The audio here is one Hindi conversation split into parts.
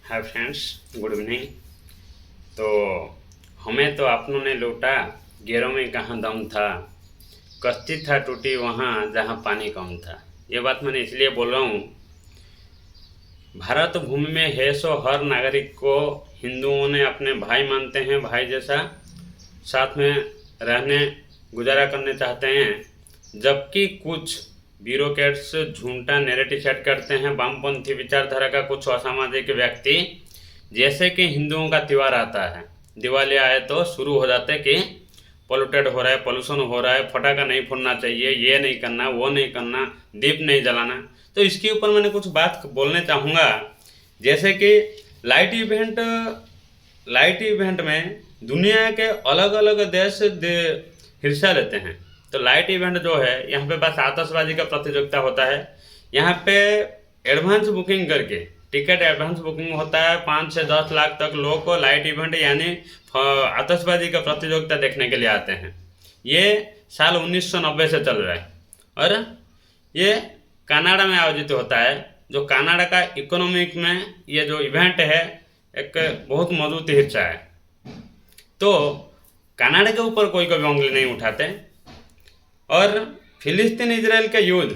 Hi friends, good evening. तो हमें तो अपनों ने लूटा, गैरों में कहाँ दम था। कश्ती था टूटी वहाँ जहाँ पानी कम था। ये बात मैंने इसलिए बोल रहा हूँ, भारत भूमि में है सो हर नागरिक को हिंदुओं ने अपने भाई मानते हैं, भाई जैसा साथ में रहने गुजारा करने चाहते हैं। जबकि कुछ ब्यूरोक्रेट्स झूठा नैरेटिव सेट करते हैं, वामपंथी विचारधारा का कुछ असामाजिक व्यक्ति, जैसे कि हिंदुओं का त्यौहार आता है, दिवाली आए तो शुरू हो जाते कि पोल्यूटेड हो रहा है, पोल्यूशन हो रहा है, फटाका नहीं फोड़ना चाहिए, ये नहीं करना, वो नहीं करना, दीप नहीं जलाना। तो इसके ऊपर मैंने कुछ बात बोलने चाहूँगा। जैसे कि लाइट इवेंट में दुनिया के अलग अलग देश हिस्सा लेते हैं। तो लाइट इवेंट जो है, यहाँ पे बस आतशबाजी का प्रतियोगिता होता है। यहाँ पे एडवांस बुकिंग करके टिकट एडवांस बुकिंग होता है। 5 से 10 लाख तक लोग को लाइट इवेंट यानी आतशबाजी का प्रतियोगिता देखने के लिए आते हैं। ये साल 1990 से चल रहा है और ये कनाडा में आयोजित होता है। जो कनाडा का इकोनॉमिक में ये जो इवेंट है एक बहुत मजबूत हिस्सा है। तो कनाडा के ऊपर कोई कभी उंगली नहीं उठाते। और फिलिस्तीन इजराइल का युद्ध,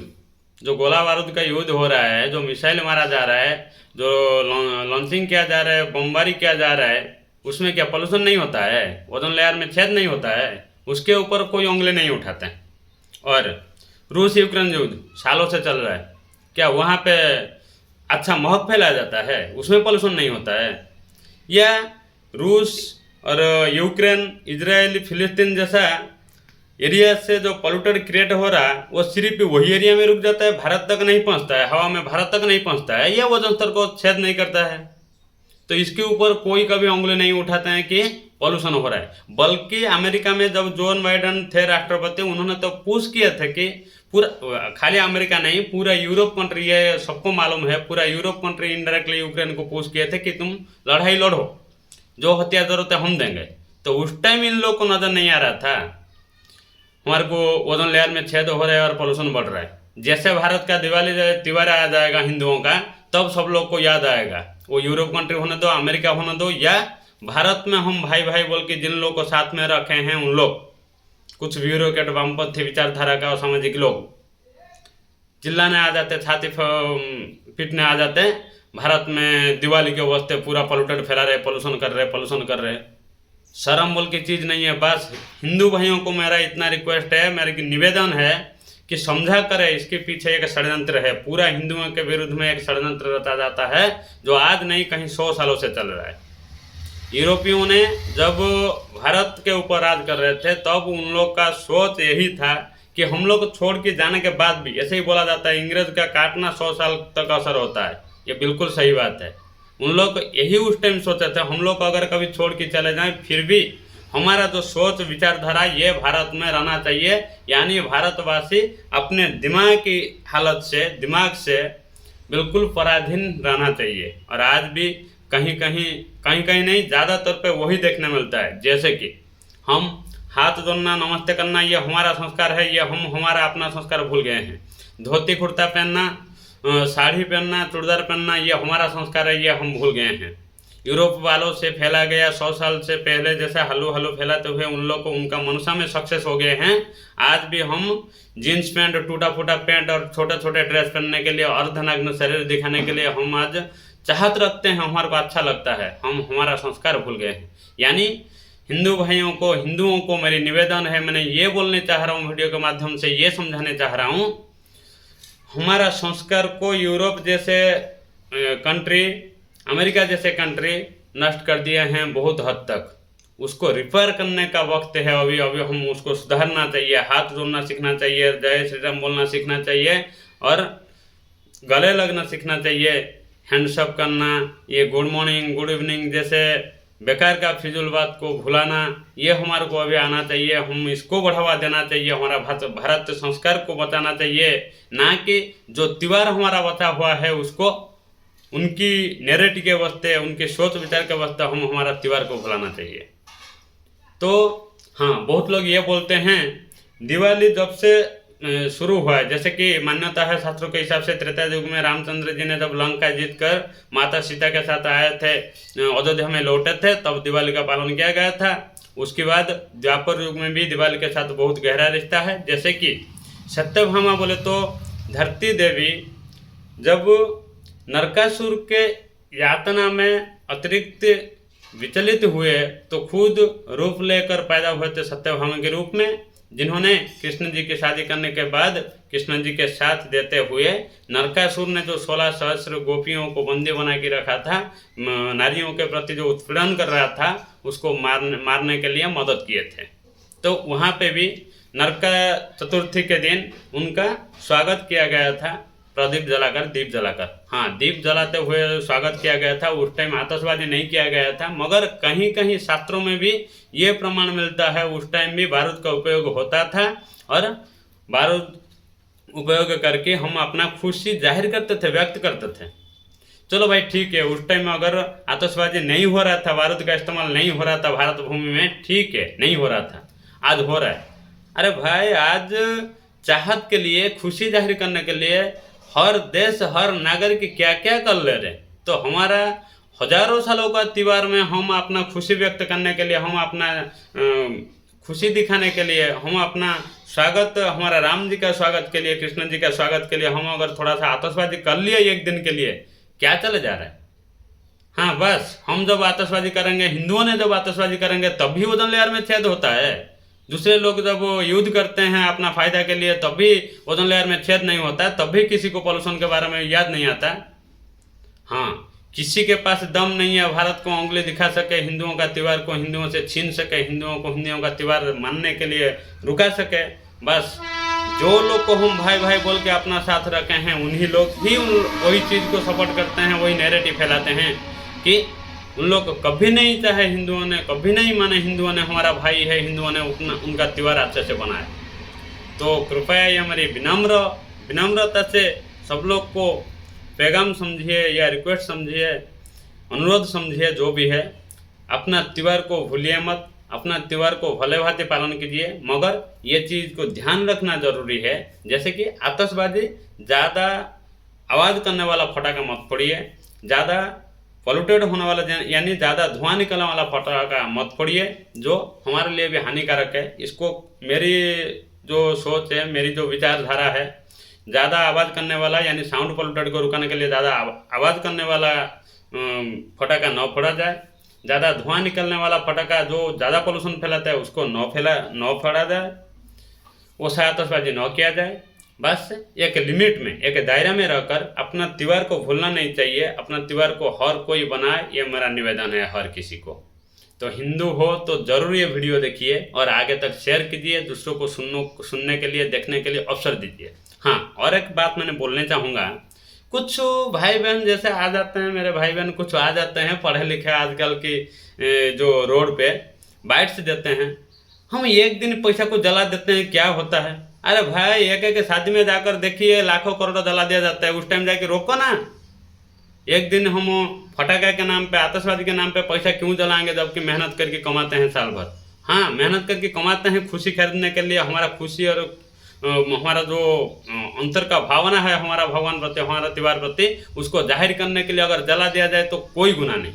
जो गोला बारूद का युद्ध हो रहा है, जो मिसाइल मारा जा रहा है, जो लॉन्चिंग किया जा रहा है, बमबारी किया जा रहा है, उसमें क्या पोल्यूशन नहीं होता है? ओजोन लेयर में छेद नहीं होता है? उसके ऊपर कोई उंगली नहीं उठाते। और रूस यूक्रेन युद्ध सालों से चल रहा है, क्या वहाँ पे अच्छा महक फैलाया जाता है? उसमें पोल्यूशन नहीं होता है? या रूस और यूक्रेन, इजराइल, फिलिस्तीन जैसा एरिया से जो पोल्यूटेड क्रिएट हो रहा है वो सिर्फ वही एरिया में रुक जाता है, भारत तक नहीं पहुंचता है, हवा में भारत तक नहीं पहुंचता है, या ओजोन स्तर को छेद नहीं करता है। तो इसके ऊपर कोई कभी उंगली नहीं उठाते हैं कि पॉल्यूशन हो रहा है। बल्कि अमेरिका में जब जोन बाइडेन थे राष्ट्रपति, उन्होंने तो पुश किया था कि पूरा, खाली अमेरिका नहीं, पूरा यूरोप कंट्री, ये सबको मालूम है, पूरा यूरोप कंट्री इनडायरेक्टली यूक्रेन को पुश किए थे कि तुम लड़ाई लड़ो, जो हथियार जरूरत है हम देंगे। तो उस टाइम इन लोग को नजर नहीं आ रहा था हमारे को ओजोन लेयर में छेद हो रहा है और पोल्यूशन बढ़ रहा है। जैसे भारत का दिवाली त्यौहार आ जाएगा हिंदुओं का, तब सब लोग को याद आएगा, वो यूरोप कंट्री होने दो, अमेरिका होने दो, या भारत में हम भाई भाई बोल के जिन लोग को साथ में रखे हैं उन लोग, कुछ ब्यूरोक्रेट वामपंथी विचारधारा का सामाजिक लोग चिल्लाने आ जाते, छाती पीटने आ जाते। भारत में दिवाली के वास्ते पूरा पोल्यूटेड फैला रहे, पोल्यूशन कर रहे। शर्म बोल की चीज़ नहीं है। बस हिंदू भाइयों को मेरा इतना रिक्वेस्ट है, मेरा निवेदन है कि समझा करे, इसके पीछे एक षड्यंत्र है। पूरा हिंदुओं के विरुद्ध में एक षड्यंत्र रचा जाता है, जो आज नहीं कहीं 100 सालों से चल रहा है। यूरोपियों ने जब भारत के ऊपर राज कर रहे थे, तब उन लोग का सोच यही था कि हम लोग छोड़ के जाने के बाद भी, ऐसे ही बोला जाता है, इंग्रेज का काटना 100 साल तक असर होता है। ये बिल्कुल सही बात है। उन लोग यही उस टाइम सोचे थे, हम लोग अगर कभी छोड़ के चले जाएं, फिर भी हमारा जो सोच विचारधारा ये भारत में रहना चाहिए। यानी भारतवासी अपने दिमाग की हालत से, दिमाग से बिल्कुल पराधीन रहना चाहिए। और आज भी कहीं कहीं नहीं, ज़्यादातर पे वही देखने मिलता है। जैसे कि हम हाथ जोड़ना, नमस्ते करना, ये हमारा संस्कार है, ये हम हमारा अपना संस्कार भूल गए हैं। धोती कुर्ता पहनना, साड़ी पहनना, चूड़दार पहनना, ये हमारा संस्कार है, ये हम भूल गए हैं। यूरोप वालों से फैला गया 100 साल से पहले जैसे हल्लू फैलाते हुए उन लोग को उनका मनसा में सक्सेस हो गए हैं। आज भी हम जीन्स पैंट, टूटा फूटा पैंट और छोटे छोटे ड्रेस पहनने के लिए, अर्धनग्न शरीर दिखाने के लिए हम आज चाहत रखते हैं, हमारे को अच्छा लगता है, हम हमारा संस्कार भूल गए हैं। यानी हिंदू भाइयों को, हिंदुओं को मेरी निवेदन है, मैंने ये बोलने चाह रहा हूँ वीडियो के माध्यम से, ये समझाने चाह रहा हूँ, हमारा संस्कार को यूरोप जैसे कंट्री, अमेरिका जैसे कंट्री नष्ट कर दिए हैं बहुत हद तक। उसको रिपेयर करने का वक्त है अभी हम उसको सुधारना चाहिए। हाथ जोड़ना सीखना चाहिए, जय श्री राम बोलना सीखना चाहिए, और गले लगना सीखना चाहिए, हैंडशेक करना, ये गुड मॉर्निंग, गुड इवनिंग जैसे बेकार का फिजूल बात को भुलाना, ये हमारे को अभी आना चाहिए। हम इसको बढ़ावा देना चाहिए, हमारा भारत संस्कार को बचाना चाहिए, ना कि जो त्यौहार हमारा बचा हुआ है उसको उनकी नैरेटिव के वास्ते, उनके सोच विचार के वास्ते हम हमारा त्यौहार को भुलाना चाहिए। तो हाँ, बहुत लोग ये बोलते हैं दिवाली जब से शुरू हुआ है। जैसे कि मान्यता है शास्त्रों के हिसाब से त्रेता युग में रामचंद्र जी ने जब लंका जीत कर माता सीता के साथ आए थे, अयोध्या में लौटे थे, तब दिवाली का पालन किया गया था। उसके बाद द्वापर युग में भी दिवाली के साथ बहुत गहरा रिश्ता है। जैसे कि सत्यभामा बोले तो धरती देवी जब नरकासुर के यातना में अतिरिक्त विचलित हुए तो खुद रूप लेकर पैदा हुए थे सत्यभामा के रूप में, जिन्होंने कृष्ण जी की शादी करने के बाद कृष्ण जी के साथ देते हुए नरकासुर ने जो 16 सहस्र गोपियों को बंदी बना के रखा था, नारियों के प्रति जो उत्पीड़न कर रहा था, उसको मारने के लिए मदद किए थे। तो वहाँ पे भी नरक चतुर्थी के दिन उनका स्वागत किया गया था, प्रदीप जलाकर, दीप जलाकर। हाँ, दीप जलाते हुए स्वागत किया गया था। उस टाइम आतशबाजी नहीं किया गया था, मगर कहीं कहीं शास्त्रों में भी ये प्रमाण मिलता है उस टाइम भी बारूद का उपयोग होता था, और बारूद उपयोग करके हम अपना खुशी जाहिर करते थे, व्यक्त करते थे। चलो भाई ठीक है, उस टाइम अगर आतशबाजी नहीं हो रहा था, बारूद का इस्तेमाल नहीं हो रहा था भारत भूमि में, ठीक है, नहीं हो रहा था, आज हो रहा है। अरे भाई, आज चाहत के लिए, खुशी जाहिर करने के लिए हर देश, हर नागरिक क्या क्या कर ले रहे। तो हमारा हजारों सालों का त्योहार में हम अपना खुशी व्यक्त करने के लिए, हम अपना खुशी दिखाने के लिए, हम अपना स्वागत, हमारा राम जी का स्वागत के लिए, कृष्ण जी का स्वागत के लिए हम अगर थोड़ा सा आतशबाजी कर लिए एक दिन के लिए, क्या चले जा रहा है। हाँ, बस हम जब आतशबाजी करेंगे, हिंदुओं ने जब आतशबाजी करेंगे, तब भी ओजोन लेयर में छेद होता है। दूसरे लोग जब युद्ध करते हैं अपना फायदा के लिए, तब भी ओजोन लेयर में छेद नहीं होता है, तब भी किसी को पॉल्यूशन के बारे में याद नहीं आता। हाँ, किसी के पास दम नहीं है भारत को उंगली दिखा सके, हिंदुओं का त्यौहार को हिंदुओं से छीन सके, हिंदुओं को हिंदुओं का त्यौहार मानने के लिए रुका सके। बस जो लोग को हम भाई भाई बोल के अपना साथ रखे हैं, उन्हीं लोग ही वही चीज़ को सपोर्ट करते हैं, वही नैरेटिव फैलाते हैं कि उन लोग कभी नहीं चाहे, हिंदुओं ने कभी नहीं माने, हिंदुओं ने हमारा भाई है, हिंदुओं ने उनका त्यौहार अच्छे से बनाया। तो कृपया ये हमारी विनम्रता से सब लोग को पैगाम समझिए या रिक्वेस्ट समझिए, अनुरोध समझिए, जो भी है, अपना त्यौहार को भूलिए मत, अपना त्यौहार को भले भांति पालन कीजिए, मगर ये चीज़ को ध्यान रखना जरूरी है, जैसे कि आतशबाजी ज़्यादा आवाज़ करने वाला फटाका मत फोड़िए, ज़्यादा पॉल्यूटेड होने वाला यानी ज़्यादा धुआं निकलने वाला फटाका मत फोड़िए, जो हमारे लिए भी हानिकारक है। इसको मेरी जो सोच है, मेरी जो विचारधारा है, ज़्यादा आवाज़ करने वाला यानी साउंड पॉल्यूटेड को रुकाने के लिए ज़्यादा आवाज़ करने वाला फटाका न फोड़ा जाए, ज़्यादा धुआं निकलने वाला फटाका जो ज़्यादा पोल्यूशन फैलाता है उसको न फोड़ा जाए, वो आतशबाजी न किया जाए। बस एक लिमिट में, एक दायरा में रहकर अपना त्यौहार को भूलना नहीं चाहिए, अपना त्यौहार को हर कोई बनाए, ये मेरा निवेदन है हर किसी को। तो हिंदू हो तो ज़रूर ये वीडियो देखिए और आगे तक शेयर कीजिए, दूसरों को सुनने के लिए, देखने के लिए अवसर दीजिए। हाँ, और एक बात मैंने बोलने चाहूँगा, कुछ भाई बहन जैसे आ जाते हैं, मेरे भाई बहन कुछ आ जाते हैं पढ़े लिखे आजकल की जो रोड पे बाइट्स देते हैं, हम एक दिन पैसा को जला देते हैं, क्या होता है। अरे भाई, एक शादी में जाकर देखिए लाखों करोड़ों जला दिया जाता है, उस टाइम जाके रोको ना। एक दिन हम फटाखा के नाम पे, आतशबाजी के नाम पे पैसा क्यों जलाएंगे, जबकि मेहनत करके कमाते हैं साल भर। हाँ, मेहनत करके कमाते हैं खुशी खरीदने के लिए, हमारा खुशी और हमारा जो अंतर का भावना है हमारा भगवान प्रति, हमारा त्यौहार प्रति, उसको जाहिर करने के लिए अगर जला दिया जाए तो कोई गुनाह नहीं।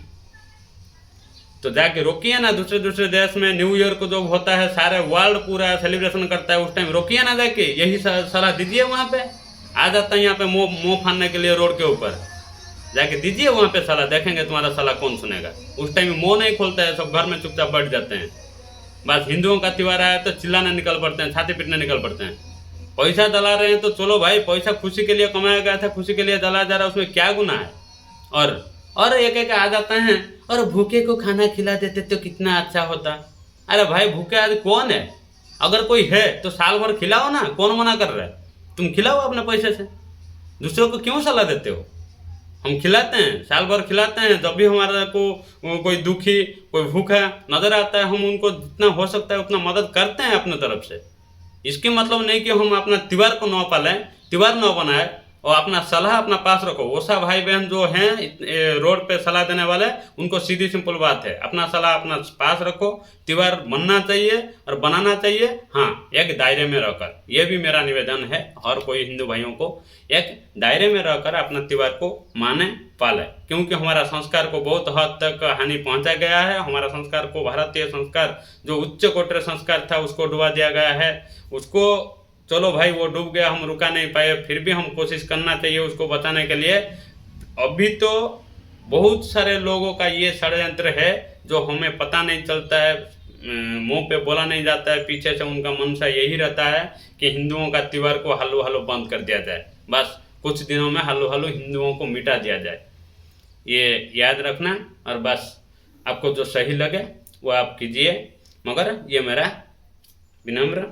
तो जाके रोकिए ना। दूसरे देश में न्यू ईयर को जो होता है, सारे वर्ल्ड पूरा सेलिब्रेशन करता है, उस टाइम रोकिए ना, जाके यही सलाह दीजिए। वहाँ पे आ जाता है यहाँ पे मुँह फाड़ने के लिए रोड के ऊपर, जाके दीजिए वहाँ पे सलाह, देखेंगे तुम्हारा सलाह कौन सुनेगा। उस टाइम मुँह नहीं खोलता है, सब घर में चुपचाप बैठ जाते हैं। बस हिंदुओं का त्यौहार आया तो चिल्लाने निकल पड़ते हैं, छाती पीटने निकल पड़ते हैं। पैसा जला रहे हैं तो चलो भाई, पैसा खुशी के लिए कमाया गया था, खुशी के लिए जला जा रहा है, उसमें क्या गुनाह है। और एक आ जाते हैं, और भूखे को खाना खिला देते तो कितना अच्छा होता। अरे भाई, भूखे आज कौन है? अगर कोई है तो साल भर खिलाओ ना, कौन मना कर रहा है? तुम खिलाओ अपने पैसे से, दूसरों को क्यों सलाह देते हो? हम खिलाते हैं, साल भर खिलाते हैं। जब भी हमारा को कोई दुखी, कोई भूखा नजर आता है, हम उनको जितना हो सकता है उतना मदद करते हैं अपने तरफ से। इसके मतलब नहीं कि हम अपना त्यौहार को न पालें, त्यौहार न बनाए, और अपना सलाह अपना पास रखो। वो सब भाई बहन जो हैं रोड पे सलाह देने वाले, उनको सीधी सिंपल बात है, अपना सलाह अपना पास रखो। त्योहार बनना चाहिए और बनाना चाहिए, हाँ, एक दायरे में रहकर। ये भी मेरा निवेदन है हर कोई हिंदू भाइयों को, एक दायरे में रहकर अपना त्योहार को माने पाले, क्योंकि हमारा संस्कार को बहुत हद तक हानि पहुंचा गया है। हमारा संस्कार को, भारतीय संस्कार जो उच्च कोटि संस्कार था, उसको डुबा दिया गया है। उसको चलो भाई वो डूब गया, हम रुका नहीं पाए, फिर भी हम कोशिश करना चाहिए उसको बचाने के लिए। अभी तो बहुत सारे लोगों का ये षड्यंत्र है जो हमें पता नहीं चलता है, मुंह पे बोला नहीं जाता है, पीछे से उनका मनसा यही रहता है कि हिंदुओं का त्योहार को हल्लू हल्लू बंद कर दिया जाए, बस कुछ दिनों में हल्लू हल्लू हिंदुओं को मिटा दिया जाए। ये याद रखना, और बस आपको जो सही लगे वो आप कीजिए, मगर ये मेरा विनम्र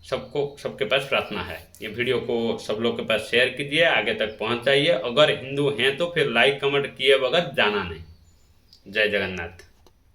सबके पास प्रार्थना है। ये वीडियो को सब लोग के पास शेयर कीजिए, आगे तक पहुंचाइए। अगर हिंदू हैं तो फिर लाइक कमेंट किए बगैर जाना नहीं। जय जगन्नाथ।